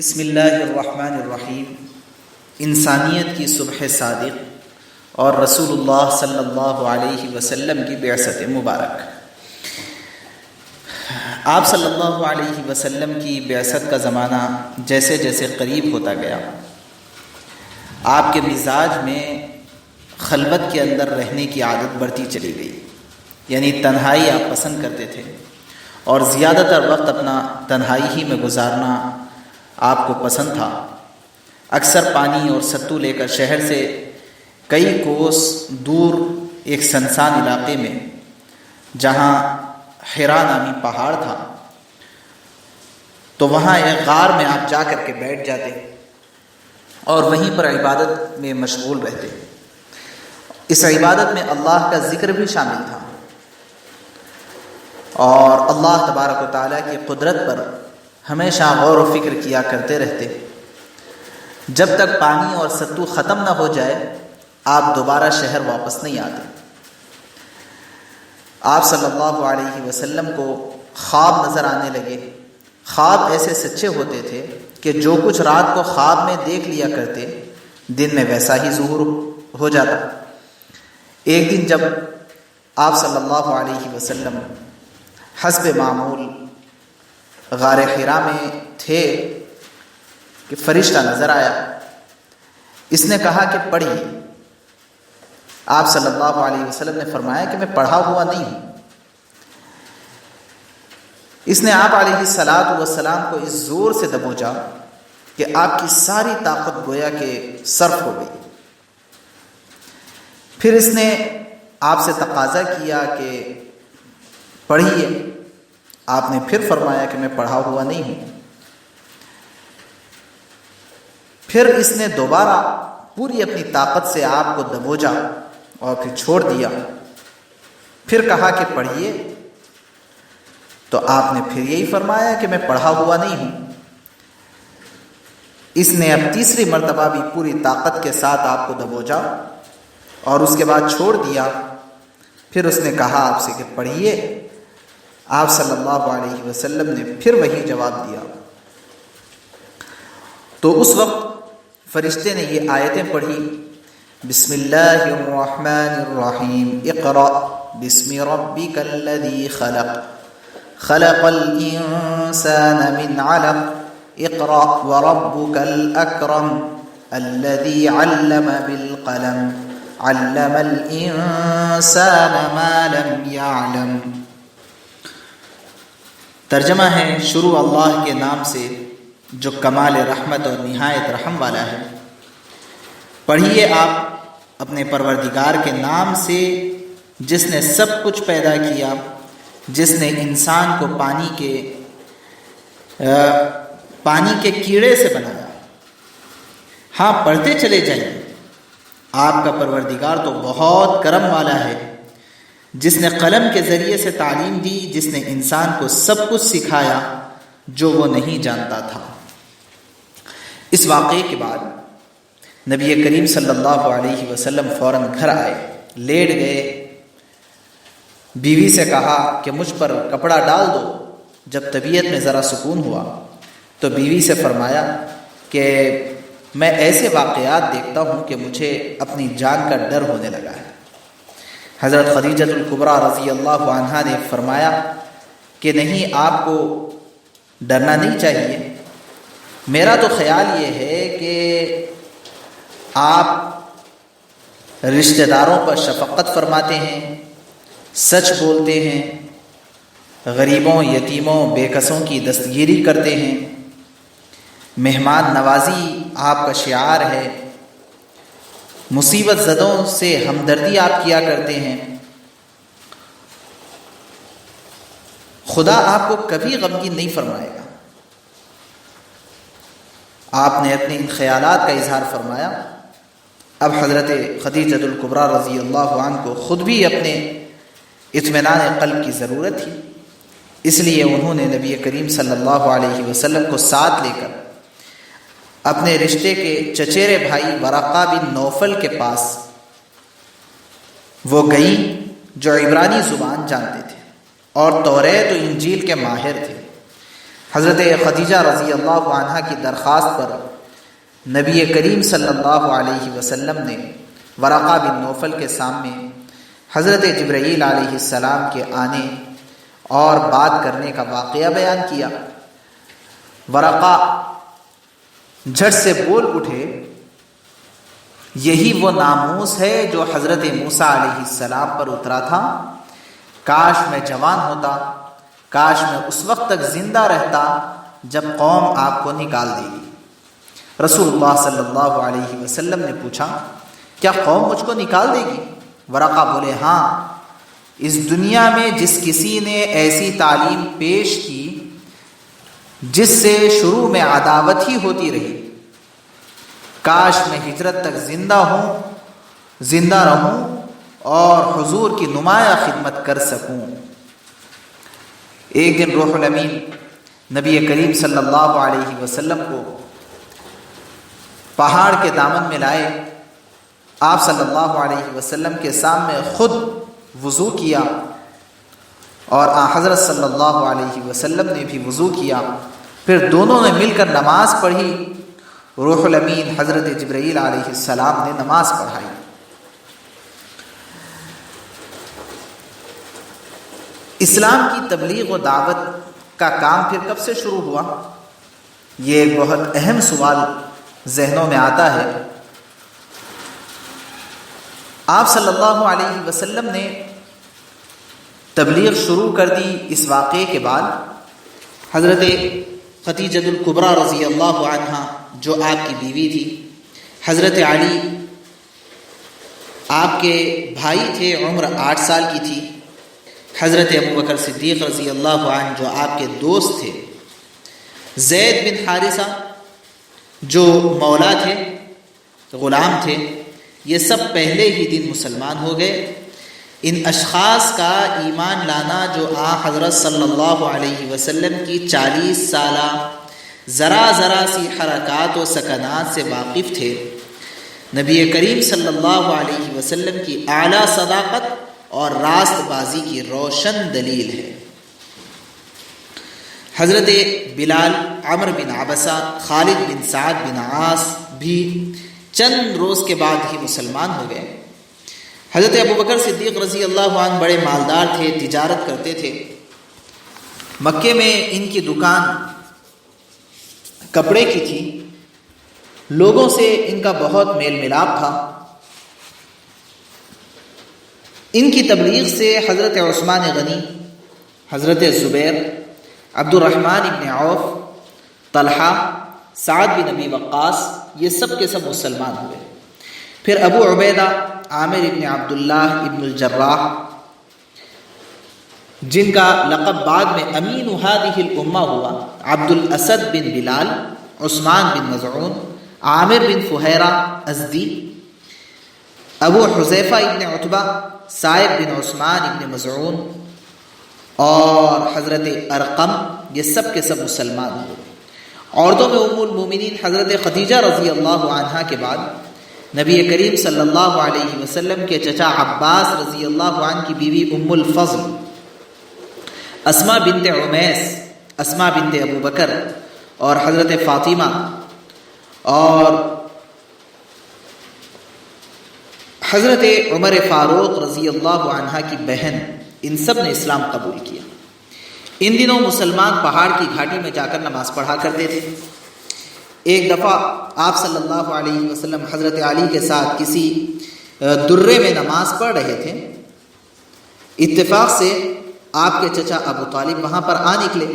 بسم اللہ الرحمن الرحیم۔ انسانیت کی صبح صادق اور رسول اللہ صلی اللہ علیہ وسلم کی بعثت مبارک۔ آپ صلی اللہ علیہ وسلم کی بعثت کا زمانہ جیسے جیسے قریب ہوتا گیا، آپ کے مزاج میں خلوت کے اندر رہنے کی عادت بڑھتی چلی گئی، یعنی تنہائی آپ پسند کرتے تھے اور زیادہ تر وقت اپنا تنہائی ہی میں گزارنا آپ کو پسند تھا۔ اکثر پانی اور ستو لے کر شہر سے کئی کوس دور ایک سنسان علاقے میں، جہاں حرا نامی پہاڑ تھا، تو وہاں ایک غار میں آپ جا کر کے بیٹھ جاتے اور وہیں پر عبادت میں مشغول رہتے۔ اس عبادت میں اللہ کا ذکر بھی شامل تھا اور اللہ تبارک و تعالیٰ کی قدرت پر ہمیشہ غور و فکر کیا کرتے رہتے۔ جب تک پانی اور ستو ختم نہ ہو جائے آپ دوبارہ شہر واپس نہیں آتے۔ آپ صلی اللہ علیہ وسلم کو خواب نظر آنے لگے۔ خواب ایسے سچے ہوتے تھے کہ جو کچھ رات کو خواب میں دیکھ لیا کرتے دن میں ویسا ہی ظہور ہو جاتا۔ ایک دن جب آپ صلی اللہ علیہ وسلم حسب معمول غار حرا میں تھے کہ فرشتہ نظر آیا۔ اس نے کہا کہ پڑھیے۔ آپ صلی اللہ علیہ وسلم نے فرمایا کہ میں پڑھا ہوا نہیں ہوں۔ اس نے آپ علیہ الصلاۃ والسلام کو اس زور سے دبوچا کہ آپ کی ساری طاقت گویا کہ صرف ہو گئی۔ پھر اس نے آپ سے تقاضا کیا کہ پڑھیے۔ آپ نے پھر فرمایا کہ میں پڑھا ہوا نہیں ہوں۔ پھر اس نے دوبارہ پوری اپنی طاقت سے آپ کو دبوچا اور پھر چھوڑ دیا۔ پھر کہا کہ پڑھیے، تو آپ نے پھر یہی فرمایا کہ میں پڑھا ہوا نہیں ہوں۔ اس نے اب تیسری مرتبہ بھی پوری طاقت کے ساتھ آپ کو دبوچا اور اس کے بعد چھوڑ دیا۔ پھر اس نے کہا آپ سے کہ پڑھیے۔ آپ صلی اللہ علیہ وسلم نے پھر وہی جواب دیا۔ تو اس وقت فرشتے نے یہ آیتیں پڑھی، بسم اللہ الرحمن الرحیم، اقرأ بسم ربک الذی خلق، خلق الانسان من علق، اقرأ وربک الاکرم، الذی علم بالقلم، علم الانسان ما لم یعلم۔ ترجمہ ہے، شروع اللہ کے نام سے جو کمال رحمت اور نہایت رحم والا ہے۔ پڑھیے آپ اپنے پروردگار کے نام سے جس نے سب کچھ پیدا کیا، جس نے انسان کو پانی کے کیڑے سے بنایا۔ ہاں، پڑھتے چلے جائیے۔ آپ کا پروردگار تو بہت کرم والا ہے، جس نے قلم کے ذریعے سے تعلیم دی، جس نے انسان کو سب کچھ سکھایا جو وہ نہیں جانتا تھا۔ اس واقعے کے بعد نبی کریم صلی اللہ علیہ وسلم فوراً گھر آئے، لیٹ گئے، بیوی سے کہا کہ مجھ پر کپڑا ڈال دو۔ جب طبیعت میں ذرا سکون ہوا تو بیوی سے فرمایا کہ میں ایسے واقعات دیکھتا ہوں کہ مجھے اپنی جان کا ڈر ہونے لگا ہے۔ حضرت خدیجہ الکبریٰ رضی اللہ عنہا نے فرمایا کہ نہیں، آپ کو ڈرنا نہیں چاہیے۔ میرا تو خیال یہ ہے کہ آپ رشتہ داروں پر شفقت فرماتے ہیں، سچ بولتے ہیں، غریبوں، یتیموں، بے کسوں کی دستگیری کرتے ہیں، مہمان نوازی آپ کا شعار ہے، مصیبت زدوں سے ہمدردی آپ کیا کرتے ہیں۔ خدا آپ کو کبھی غمگین نہیں فرمائے گا۔ آپ نے اپنے ان خیالات کا اظہار فرمایا۔ اب حضرت خدیجہ الکبریٰ رضی اللہ عنہ کو خود بھی اپنے اطمینان قلب کی ضرورت تھی، اس لیے انہوں نے نبی کریم صلی اللہ علیہ وسلم کو ساتھ لے کر اپنے رشتے کے چچیرے بھائی ورقہ بن نوفل کے پاس وہ گئیں، جو عبرانی زبان جانتے تھے اور توریت و انجیل کے ماہر تھے۔ حضرت خدیجہ رضی اللہ عنہا کی درخواست پر نبی کریم صلی اللہ علیہ وسلم نے ورقہ بن نوفل کے سامنے حضرت جبرائیل علیہ السلام کے آنے اور بات کرنے کا واقعہ بیان کیا۔ ورقہ جھٹ سے بول اٹھے، یہی وہ ناموس ہے جو حضرت موسیٰ علیہ السلام پر اترا تھا، کاش میں جوان ہوتا، کاش میں اس وقت تک زندہ رہتا جب قوم آپ کو نکال دے گی۔ رسول اللہ صلی اللہ علیہ وسلم نے پوچھا، کیا قوم مجھ کو نکال دے گی؟ ورقہ بولے، ہاں، اس دنیا میں جس کسی نے ایسی تعلیم پیش کی جس سے شروع میں عداوت ہی ہوتی رہی، کاش میں ہجرت تک زندہ رہوں اور حضور کی نمایاں خدمت کر سکوں۔ ایک دن روح الامین نبی کریم صلی اللہ علیہ وسلم کو پہاڑ کے دامن میں لائے، آپ صلی اللہ علیہ وسلم کے سامنے خود وضو کیا اور حضرت صلی اللہ علیہ وسلم نے بھی وضو کیا، پھر دونوں نے مل کر نماز پڑھی۔ روح الامین حضرت جبرائیل علیہ السلام نے نماز پڑھائی۔ اسلام کی تبلیغ و دعوت کا کام پھر کب سے شروع ہوا؟ یہ ایک بہت اہم سوال ذہنوں میں آتا ہے۔ آپ صلی اللہ علیہ وسلم نے تبلیغ شروع کر دی اس واقعے کے بعد حضرت خدیجہ الکبریٰ رضی اللہ عنہا جو آپ کی بیوی تھی، حضرت علی آپ کے بھائی تھے، عمر 8 سال کی تھی، حضرت ابوبکر صدیق رضی اللہ عنہ جو آپ کے دوست تھے، زید بن حارثہ جو مولا تھے، غلام تھے، یہ سب پہلے ہی دن مسلمان ہو گئے۔ ان اشخاص کا ایمان لانا جو حضرت صلی اللہ علیہ وسلم کی 40 سالہ ذرا سی حرکات و سکنات سے واقف تھے، نبی کریم صلی اللہ علیہ وسلم کی اعلیٰ صداقت اور راست بازی کی روشن دلیل ہے۔ حضرت بلال، عمر بن عبسہ، خالد بن سعد بن عاص بھی چند روز کے بعد ہی مسلمان ہو گئے۔ حضرت ابوبکر صدیق رضی اللہ عنہ بڑے مالدار تھے، تجارت کرتے تھے۔ مکے میں ان کی دکان کپڑے کی تھی، لوگوں سے ان کا بہت میل ملاپ تھا۔ ان کی تبلیغ سے حضرت عثمان غنی، حضرت زبیر، عبد الرحمن ابن عوف، طلحہ، سعد بن ابی وقاص، یہ سب کے سب مسلمان ہوئے۔ پھر ابو عبیدہ، عامر ابن عبداللہ ابن الجراح، جن کا لقب بعد میں امین هذه الامہ ہوا، عبد الاسد بن بلال، عثمان بن مظعون، عامر بن فہیرہ ازدی، ابو حذیفہ ابن عتبہ، سائب بن عثمان ابن مظعون اور حضرت ارقم، یہ سب کے سب مسلمان ہوئے۔ عورتوں میں ام المومنین حضرت خدیجہ رضی اللہ عنہا کے بعد نبی کریم صلی اللہ علیہ وسلم کے چچا عباس رضی اللہ عنہ کی بیوی ام الفضل، اسماء بنت عمیس، اسماء بنت ابو بکر اور حضرت فاطمہ اور حضرت عمر فاروق رضی اللہ عنہ کی بہن، ان سب نے اسلام قبول کیا۔ ان دنوں مسلمان پہاڑ کی گھاٹی میں جا کر نماز پڑھا کرتے تھے۔ ایک دفعہ آپ صلی اللہ علیہ وسلم حضرت علی کے ساتھ کسی درے میں نماز پڑھ رہے تھے، اتفاق سے آپ کے چچا ابو طالب وہاں پر آ نکلے۔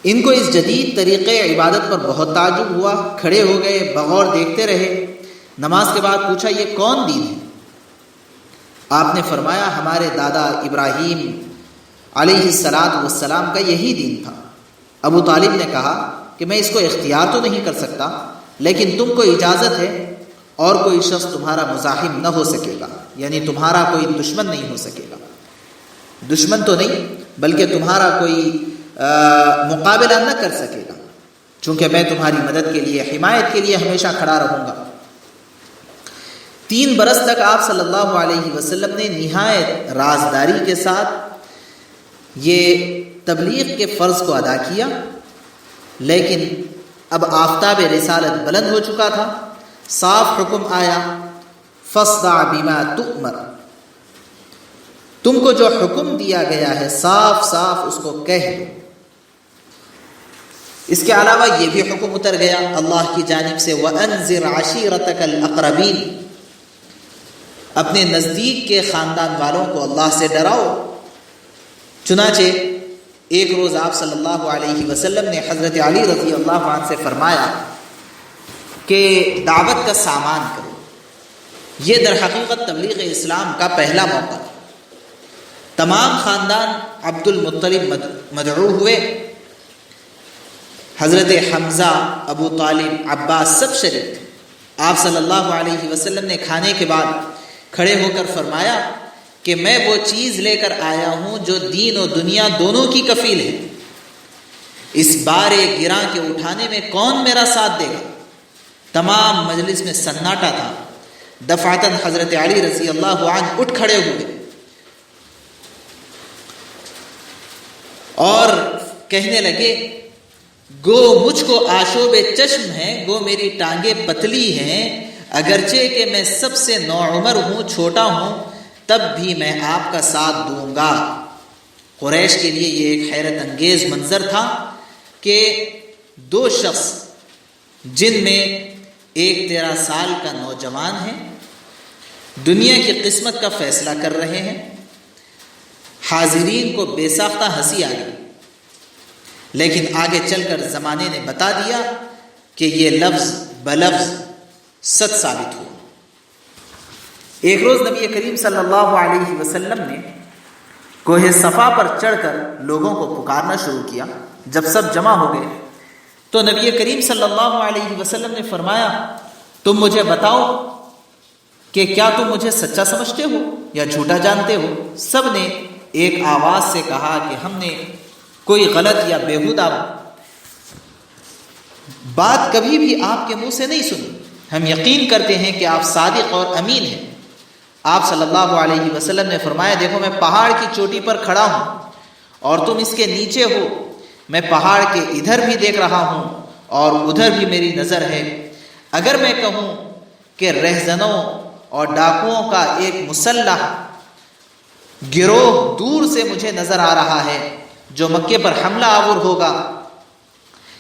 ان کو اس جدید طریقے عبادت پر بہت تعجب ہوا، کھڑے ہو گئے، بغور دیکھتے رہے۔ نماز کے بعد پوچھا، یہ کون دین ہے؟ آپ نے فرمایا، ہمارے دادا ابراہیم علیہ السلام کا یہی دین تھا۔ ابو طالب نے کہا کہ میں اس کو اختیار تو نہیں کر سکتا، لیکن تم کو اجازت ہے اور کوئی شخص تمہارا مزاحم نہ ہو سکے گا، یعنی تمہارا کوئی دشمن نہیں ہو سکے گا، دشمن تو نہیں بلکہ تمہارا کوئی مقابلہ نہ کر سکے گا، چونکہ میں تمہاری مدد کے لیے، حمایت کے لیے ہمیشہ کھڑا رہوں گا۔ 3 برس تک آپ صلی اللہ علیہ وسلم نے نہایت رازداری کے ساتھ یہ تبلیغ کے فرض کو ادا کیا لیکن اب آفتاب رسالت بلند ہو چکا تھا، صاف حکم آیا، فاصدع بما تؤمر، تم کو جو حکم دیا گیا ہے صاف صاف اس کو کہہ دو۔ اس کے علاوہ یہ بھی حکم اتر گیا اللہ کی جانب سے، وَأَنذِرْ عَشِيرَتَكَ الْأَقْرَبِينَ، اپنے نزدیک کے خاندان والوں کو اللہ سے ڈراؤ۔ چنانچہ ایک روز آپ صلی اللہ علیہ وسلم نے حضرت علی رضی اللہ عنہ سے فرمایا کہ دعوت کا سامان کرو۔ یہ در حقیقت تبلیغ اسلام کا پہلا موقع تھا۔ تمام خاندان عبد المطلب مدعو ہوئے، حضرت حمزہ، ابو طالب، عباس سب شریک تھے۔ آپ صلی اللہ علیہ وسلم نے کھانے کے بعد کھڑے ہو کر فرمایا کہ میں وہ چیز لے کر آیا ہوں جو دین و دنیا دونوں کی کفیل ہے، اس بارے گراں کے اٹھانے میں کون میرا ساتھ دے گا؟ تمام مجلس میں سناٹا تھا۔ دفعتاً حضرت علی رضی اللہ عنہ اٹھ کھڑے ہوئے اور کہنے لگے، گو مجھ کو آشوب چشم ہے، گو میری ٹانگیں پتلی ہیں، اگرچہ کہ میں سب سے نوعمر ہوں، چھوٹا ہوں، تب بھی میں آپ کا ساتھ دوں گا۔ قریش کے لیے یہ ایک حیرت انگیز منظر تھا کہ دو شخص جن میں ایک 13 سال کا نوجوان ہے دنیا کی قسمت کا فیصلہ کر رہے ہیں۔ حاضرین کو بے ساختہ ہنسی آ گئی، لیکن آگے چل کر زمانے نے بتا دیا کہ یہ لفظ بلفظ سچ ثابت ہوا۔ ایک روز نبی کریم صلی اللہ علیہ وسلم نے کوہ صفا پر چڑھ کر لوگوں کو پکارنا شروع کیا۔ جب سب جمع ہو گئے تو نبی کریم صلی اللہ علیہ وسلم نے فرمایا، تم مجھے بتاؤ کہ کیا تم مجھے سچا سمجھتے ہو یا جھوٹا جانتے ہو؟ سب نے ایک آواز سے کہا کہ ہم نے کوئی غلط یا بیہودہ بات کبھی بھی آپ کے منہ سے نہیں سنی، ہم یقین کرتے ہیں کہ آپ صادق اور امین ہیں۔ آپ صلی اللہ علیہ وسلم نے فرمایا، دیکھو میں پہاڑ کی چوٹی پر کھڑا ہوں اور تم اس کے نیچے ہو، میں پہاڑ کے ادھر بھی دیکھ رہا ہوں اور ادھر بھی میری نظر ہے۔ اگر میں کہوں کہ رہزنوں اور ڈاکوؤں کا ایک مسلح گروہ دور سے مجھے نظر آ رہا ہے جو مکے پر حملہ آور ہوگا،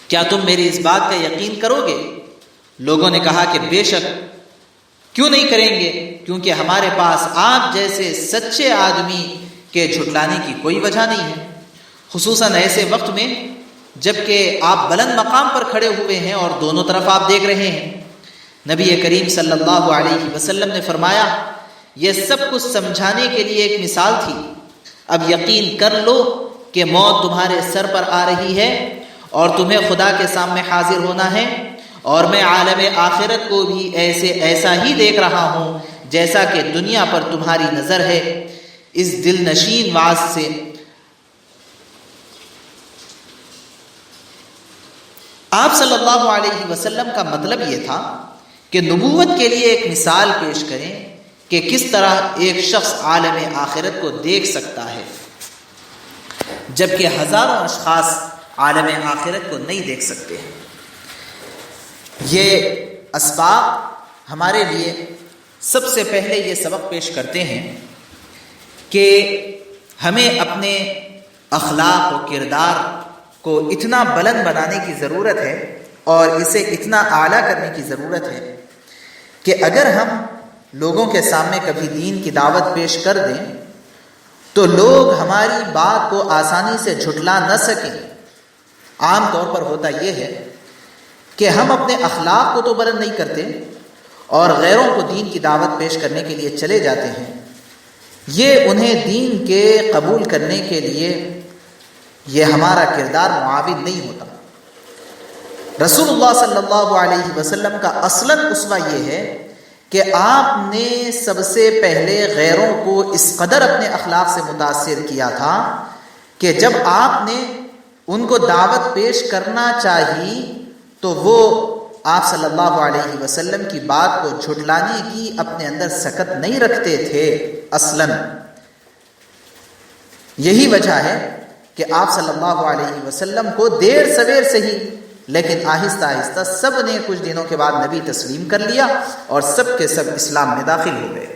کیا تم میری اس بات کا یقین کرو گے؟ لوگوں نے کہا کہ بے شک، کیوں نہیں کریں گے، کیونکہ ہمارے پاس آپ جیسے سچے آدمی کے جھٹلانے کی کوئی وجہ نہیں ہے، خصوصاً ایسے وقت میں جب کہ آپ بلند مقام پر کھڑے ہوئے ہیں اور دونوں طرف آپ دیکھ رہے ہیں۔ نبی کریم صلی اللہ علیہ وسلم نے فرمایا، یہ سب کچھ سمجھانے کے لیے ایک مثال تھی، اب یقین کر لو کہ موت تمہارے سر پر آ رہی ہے اور تمہیں خدا کے سامنے حاضر ہونا ہے، اور میں عالم آخرت کو بھی ایسا ہی دیکھ رہا ہوں جیسا کہ دنیا پر تمہاری نظر ہے۔ اس دل نشین واز سے آپ صلی اللہ علیہ وسلم کا مطلب یہ تھا کہ نبوت کے لیے ایک مثال پیش کریں کہ کس طرح ایک شخص عالم آخرت کو دیکھ سکتا ہے، جبکہ ہزاروں اشخاص عالم آخرت کو نہیں دیکھ سکتے ہیں۔ یہ اسباب ہمارے لیے سب سے پہلے یہ سبق پیش کرتے ہیں کہ ہمیں اپنے اخلاق و کردار کو اتنا بلند بنانے کی ضرورت ہے اور اسے اتنا اعلیٰ کرنے کی ضرورت ہے کہ اگر ہم لوگوں کے سامنے کبھی دین کی دعوت پیش کر دیں تو لوگ ہماری بات کو آسانی سے جھٹلا نہ سکیں۔ عام طور پر ہوتا یہ ہے کہ ہم اپنے اخلاق کو تو بلند نہیں کرتے اور غیروں کو دین کی دعوت پیش کرنے کے لیے چلے جاتے ہیں، یہ انہیں دین کے قبول کرنے کے لیے یہ ہمارا کردار معاون نہیں ہوتا۔ رسول اللہ صلی اللہ علیہ وسلم کا اصلاً اسوہ یہ ہے کہ آپ نے سب سے پہلے غیروں کو اس قدر اپنے اخلاق سے متاثر کیا تھا کہ جب آپ نے ان کو دعوت پیش کرنا چاہی تو وہ آپ صلی اللہ علیہ وسلم کی بات کو جھٹلانے کی اپنے اندر سکت نہیں رکھتے تھے۔ اصلاً یہی وجہ ہے کہ آپ صلی اللہ علیہ وسلم کو دیر سویر سے ہی لیکن آہستہ آہستہ سب نے کچھ دنوں کے بعد نبی تسلیم کر لیا اور سب کے سب اسلام میں داخل ہو گئے۔